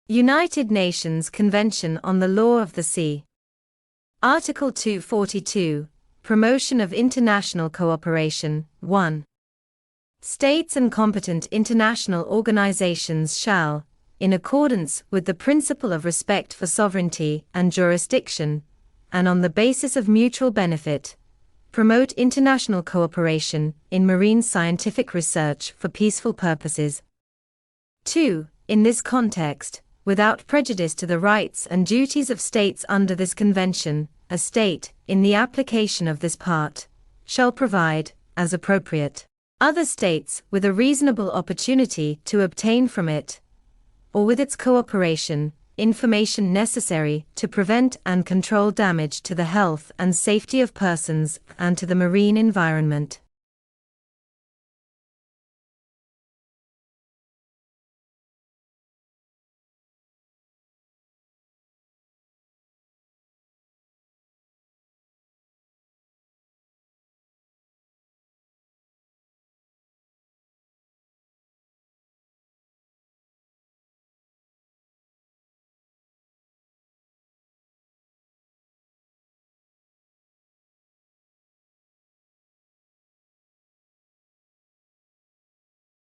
United Nations Convention on the Law of the Sea. Article 242, Promotion of International Cooperation. 1. States and competent international organizations shall, in accordance with the principle of respect for sovereignty and jurisdiction, and on the basis of mutual benefit, promote international cooperation in marine scientific research for peaceful purposes. 2. In this context, without prejudice to the rights and duties of states under this convention, a state, in the application of this part, shall provide, as appropriate, other states with a reasonable opportunity to obtain from it, or with its cooperation, information necessary to prevent and control damage to the health and safety of persons and to the marine environment.